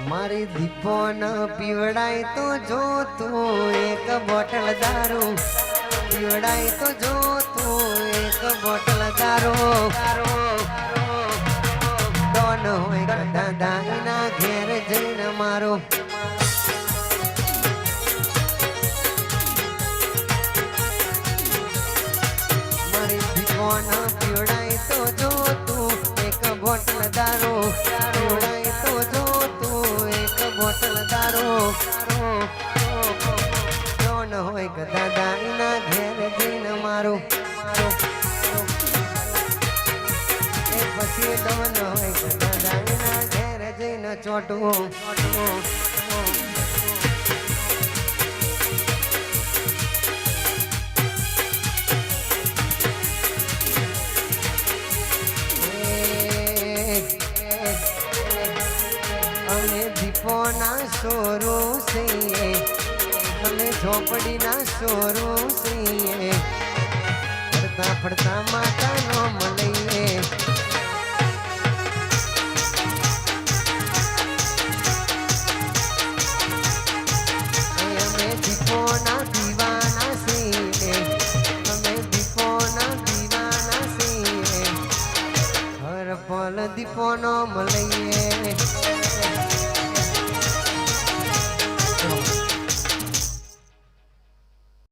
મારી દીપો ન પીવડાય તો જો તું એક બોટલ દારૂ પીવડાય તો જો તું એક બોટલ દારૂ ડોન હોય દાદા એના ઘેર જઈને મારો મારી દીપો ન પીવડાય તો જો તું એક બોટલ દારૂ પીવડાય તો જો બોટલ દારૂ ડોન હોય ગદા દાઈના ઘેર જઈને મારું એ પછી ડોન હોય ગદા દાઈના ઘેર જઈને ચોટવું ના સોરું છીએ અમે ઝોપડી ના સોરું છીએ ફરતા ફરતા માતા નો મળીએ અમે દીપો ના દીવાના છીએ અમે દીપો ના દીવાના છીએ હર પલ દીપો નો મળીએ